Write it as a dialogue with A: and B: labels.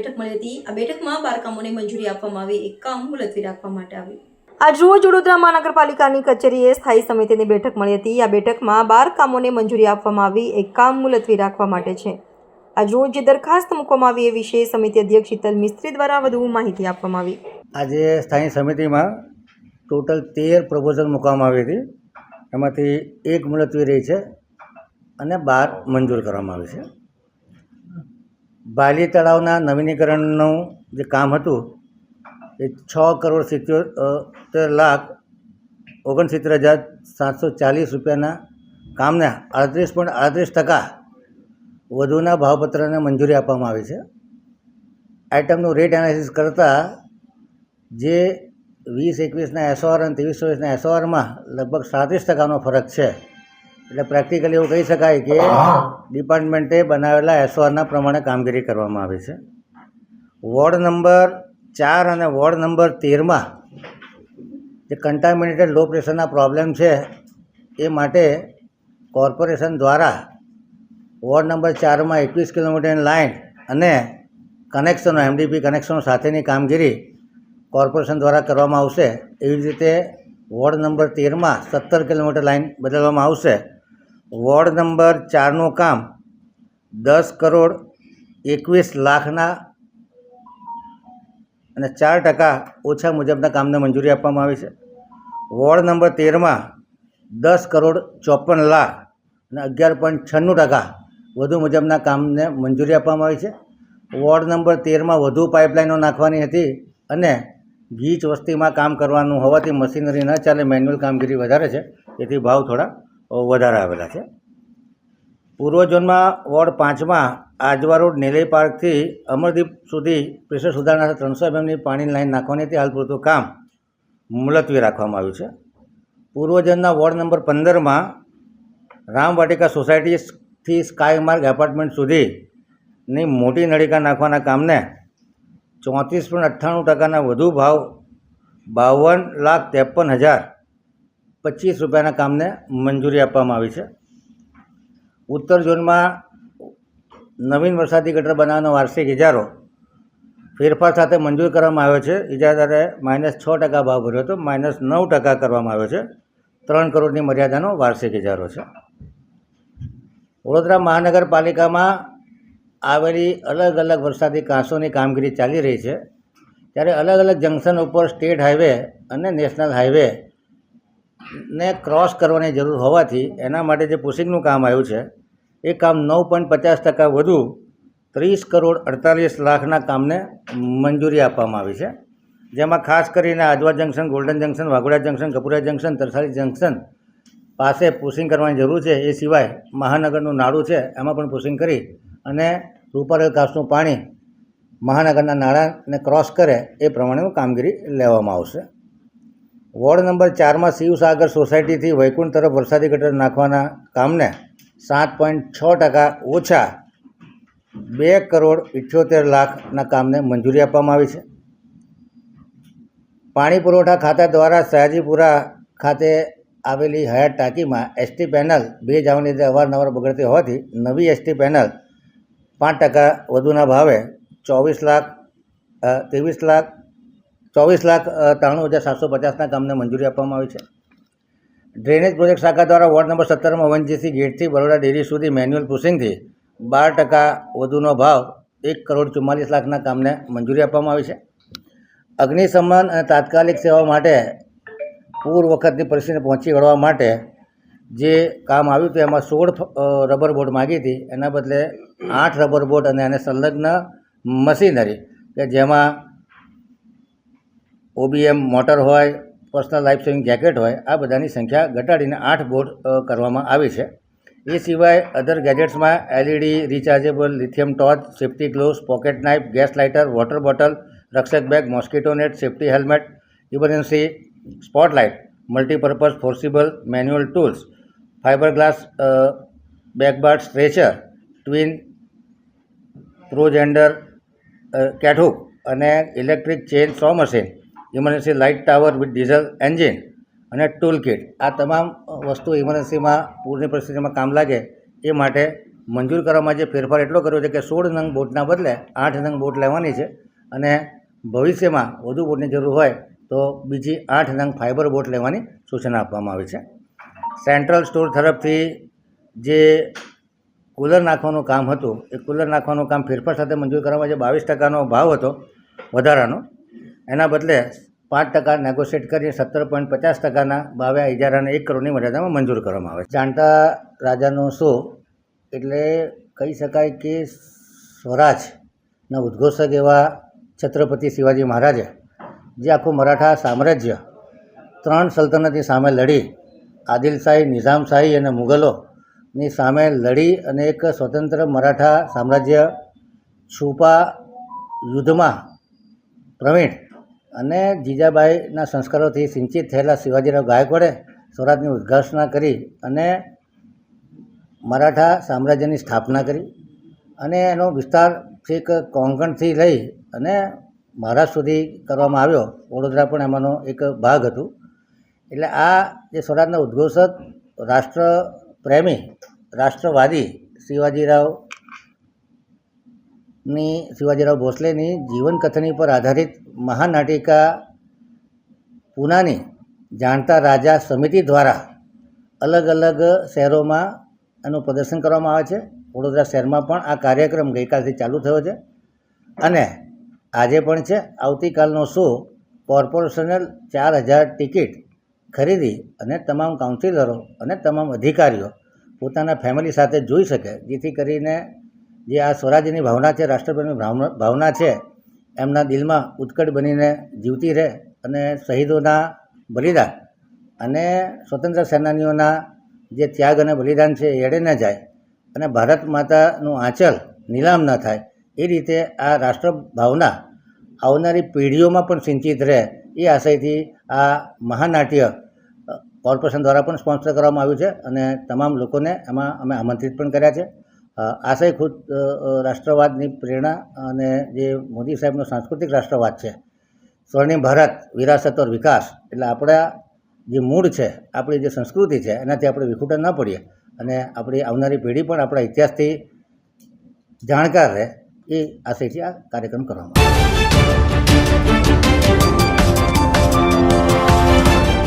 A: બેઠક મળી હતી। આ બેઠકમાં 12 કામોને મંજૂરી આપવામાં આવી, એક કામ મુલતવી રાખવા માટે આવ્યું। આજરોજ વડોદરા મહાનગરપાલિકાની કચેરીએ સ્થાયી સમિતિની બેઠક મળી હતી। આ બેઠકમાં 12 કામોને મંજૂરી આપવામાં આવી, એક કામ મુલતવી રાખવા માટે છે। આજરોજ જે દરખાસ્ત મૂકવામાં આવી એ વિશે સમિતિ અધ્યક્ષ શીતલ મિસ્ત્રી દ્વારા વધુ માહિતી આપવામાં આવી।
B: આજે સ્થાયી સમિતિમાં ટોટલ 13 પ્રપોઝલ મૂકવામાં આવી હતી, એમાંથી એક મુલતવી રહી છે અને 12 મંજૂર કરવામાં આવી છે। બાલી તળાવના નવીનીકરણનું જે કામ હતું એ 6,77,69,740 રૂપિયાના કામને 38.38% વધુના ભાવપત્રને મંજૂરી આપવામાં આવી છે। આઇટમનું રેટ એનાલિસિસ કરતાં જે 20-21ના એસઓઆર અને 23-24ના એસઓઆરમાં લગભગ 37%નો ફરક છે। એટલે પ્રેક્ટિકલી એવું કહી શકાય કે ડિપાર્ટમેન્ટે બનાવેલા એસઓઆરના પ્રમાણે કામગીરી કરવામાં આવી છે। વોર્ડ નંબર 4 અને વોર્ડ નંબર 13માં જે કન્ટામિનેટેડ લો પ્રેશરના પ્રોબ્લેમ છે એ માટે કોર્પોરેશન દ્વારા વોર્ડ નંબર 4માં 21 કિલોમીટરની લાઇન અને કનેક્શનો એમડીપી કનેક્શનો સાથેની કામગીરી કોર્પોરેશન દ્વારા કરવામાં આવશે। એવી જ રીતે વોર્ડ નંબર 13માં 17 કિલોમીટર લાઇન બદલવામાં આવશે। વોર્ડ નંબર 4નું કામ 10,21,00,000 અને 4% ઓછા મુજબના કામને મંજૂરી આપવામાં આવી છે। વોર્ડ નંબર 13માં 10,54,00,000 અને 11.96% વધુ મુજબના કામને મંજૂરી આપવામાં આવી છે। વોર્ડ નંબર 13માં વધુ પાઇપલાઇનો નાખવાની હતી અને ગીચ વસ્તીમાં કામ કરવાનું હોવાથી મશીનરી ન ચાલે, મેન્યુઅલ કામગીરી વધારે છે, તેથી ભાવ થોડા વધારે આવેલા છે। પૂર્વ ઝોનમાં વોર્ડ 5માં આજવા રોડ નેલઈ પાર્કથી અમરદીપ સુધી પ્રેશર સુધારણા 300 mmની પાણીની લાઇન નાખવાની હતી, હાલ પૂરતું કામ મુલતવી રાખવામાં આવ્યું છે। પૂર્વ ઝોનના વોર્ડ નંબર 15માં રામવાટિકા સોસાયટીથી સ્કાયમાર્ગ એપાર્ટમેન્ટ સુધીની મોટી નળિકા નાખવાના કામને 34.98%ના વધુ ભાવ 52,53,025 રૂપિયાના કામને મંજૂરી આપવામાં આવી છે। ઉત્તર ઝોનમાં નવીન વરસાદી ગટર બનાવવાનો વાર્ષિક ઇજારો ફેરફાર સાથે મંજૂર કરવામાં આવ્યો છે। ઇજારદારે -6% ભાવ ભર્યો હતો, -9% કરવામાં આવ્યો છે। 3 કરોડની મર્યાદાનો વાર્ષિક ઇજારો છે। વડોદરા મહાનગરપાલિકામાં આવેલી અલગ અલગ વરસાદી કાંસોની કામગીરી ચાલી રહી છે, ત્યારે અલગ અલગ જંકશન ઉપર સ્ટેટ હાઈવે અને નેશનલ હાઈવે ને ક્રોસ કરવાની જરૂર હોવાથી એના માટે જે પુશિંગનું કામ આવ્યું છે એ કામ 9.50% વધુ 30,48,00,000ના કામને મંજૂરી આપવામાં આવી છે। જેમાં ખાસ કરીને Ajwa junction, golden junction, Waghodia junction, Kapurai junction, Tarsali junction પાસે પુશિંગ કરવાની જરૂર છે। એ સિવાય મહાનગરનું નાળું છે એમાં પણ પુશિંગ કરી અને રૂપારેલ કાંસનું પાણી મહાનગરના નાળાને ક્રોસ કરે એ પ્રમાણેનું કામગીરી લેવામાં આવશે। વોર્ડ નંબર 4માં શિવસાગર સોસાયટીથી વૈકુંઠ તરફ વરસાદી ગટર નાખવાના કામને 7.6% ઓછા 2,78,00,000ના કામને મંજૂરી આપવામાં આવી છે। પાણી પુરવઠા ખાતા દ્વારા સયાજીપુરા ખાતે આવેલી હયાત ટાંકીમાં એસટી પેનલ ભેજ આવવાને લીધે અવારનવાર બગડતી હોવાથી નવી એસટી પેનલ 5% વધુના ભાવે 24,93,750ના કામને મંજૂરી આપવામાં આવી છે। ડ્રેનેજ પ્રોજેક્ટ શાખા દ્વારા વોર્ડ નંબર 17માં ONGC ગેટથી બરોડા ડેરી સુધી મેન્યુઅલ પુશિંગથી 12% વધુનો ભાવ 1,44,00,000ના કામને મંજૂરી આપવામાં આવી છે। અગ્નિશમન અને તાત્કાલિક સેવા માટે પૂર વખતની પરિસ્થિતિને પહોંચી વળવા માટે જે કામ આવ્યું હતું એમાં 16 રબર બોટ માગી હતી, એના બદલે 8 રબર બોટ અને એને સંલગ્ન મશીનરી કે જેમાં OBM મોટર હોય, પર્સનલ લાઈફ સેવિંગ જેકેટ હોય, આ બધાની સંખ્યા ઘટાડીને 8 બોટ કરવામાં આવી છે। એ સિવાય અધર ગેજેટ્સમાં LED, rechargeable lithium torch, safety gloves, pocket knife, gas lighter, water bottle, રક્ષક bag, mosquito net, safety helmet, emergency spotlight, multipurpose forcible manual tools, fibre glass backboard stretcher, twin પ્રોજેન્ડર કેટહુક અને electric chain saw machine, emergency light tower with diesel engine અને tool kit, આ તમામ વસ્તુ ઇમરજન્સીમાં પૂરની પરિસ્થિતિમાં કામ લાગે એ માટે મંજૂર કરવામાં જે ફેરફાર એટલો કર્યો છે કે 16 નંગ બોટના બદલે 8 નંગ બોટ લેવાની છે અને ભવિષ્યમાં વધુ બોટની જરૂર હોય તો બીજી 8 નંગ ફાઇબર બોટ લેવાની સૂચના આપવામાં આવી છે. સેન્ટ્રલ સ્ટોર તરફથી જે કુલર નાખવાનું કામ હતું એ કુલર નાખવાનું કામ ફેરફાર સાથે મંજૂર કરવામાં જે 22% ભાવ હતો વધારાનો, એના બદલે 5% નેગોશિએટ કરી 17.50%ના ભાવે આ ઇજારાને 1 કરોડની મર્યાદામાં મંજૂર કરવામાં આવે છે. જાણતા રાજાનો શો એટલે કહી શકાય કે સ્વરાજના ઉદ્ઘોષક એવા છત્રપતિ શિવાજી મહારાજે જે આખું મરાઠા સામ્રાજ્ય 3 સલ્તનતની સામે લડી, આદિલશાહી, નિઝામશાહી અને મુગલોની સામે લડી અને એક સ્વતંત્ર મરાઠા સામ્રાજ્ય છુપા યુદ્ધમાં પ્રવીણ અને જીજાબાઈના સંસ્કારોથી સિંચિત થયેલા શિવાજીરાવ ગાયકવાડે સ્વરાજની ઉદ્ઘોષણા કરી અને મરાઠા સામ્રાજ્યની સ્થાપના કરી અને એનો વિસ્તાર છેક કોંકણથી લઈ અને મહારાષ્ટ્ર સુધી કરવામાં આવ્યો. વડોદરા પણ એમાંનો એક ભાગ હતું. એટલે આ જે સ્વરાજના ઉદ્ઘોષક, રાષ્ટ્રપ્રેમી, રાષ્ટ્રવાદી શિવાજીરાવ ભોસલેની જીવનકથની પર આધારિત મહાનાટિકા પૂનાની જાણતા રાજા સમિતિ દ્વારા અલગ અલગ શહેરોમાં એનું પ્રદર્શન કરવામાં આવે છે. વડોદરા શહેરમાં પણ આ કાર્યક્રમ ગઈકાલથી ચાલુ થયો છે અને આજે પણ છે. આવતીકાલનો શો કોર્પોરેશને 4000 ટિકિટ ખરીદી અને તમામ કાઉન્સિલરો અને તમામ અધિકારીઓ પોતાના ફેમિલી સાથે જોઈ શકે, જેથી કરીને જે આ સ્વરાજ્યની ભાવના છે, રાષ્ટ્રપ્રેમની ભાવના છે, એમના દિલમાં ઉત્કટ બનીને જીવતી રહે અને શહીદોના બલિદાન અને સ્વતંત્ર સેનાનીઓના જે ત્યાગ અને બલિદાન છે એ એળે ન જાય અને ભારત માતાનું આંચલ નીલામ ન થાય એ રીતે આ રાષ્ટ્ર ભાવના આવનારી પેઢીઓમાં પણ સિંચિત રહે એ આશયથી આ મહાનાટ્ય કોર્પોરેશન દ્વારા પણ સ્પોન્સર કરવામાં આવ્યું છે અને તમામ લોકોને એમાં અમે આમંત્રિત પણ કર્યા છે. આશય ખુદ રાષ્ટ્રવાદની પ્રેરણા અને જે મોદી સાહેબનો સાંસ્કૃતિક રાષ્ટ્રવાદ છે, સ્વર્ણિમ ભારત વિરાસત ઓર વિકાસ, એટલે આપણા જે મૂળ છે, આપણી જે સંસ્કૃતિ છે એનાથી આપણે વિખૂટા ન પડીએ અને આપણી આવનારી પેઢી પણ આપણા ઇતિહાસથી જાણકાર રહે એ આશયથી આ કાર્યક્રમ કરવામાં આવે છે.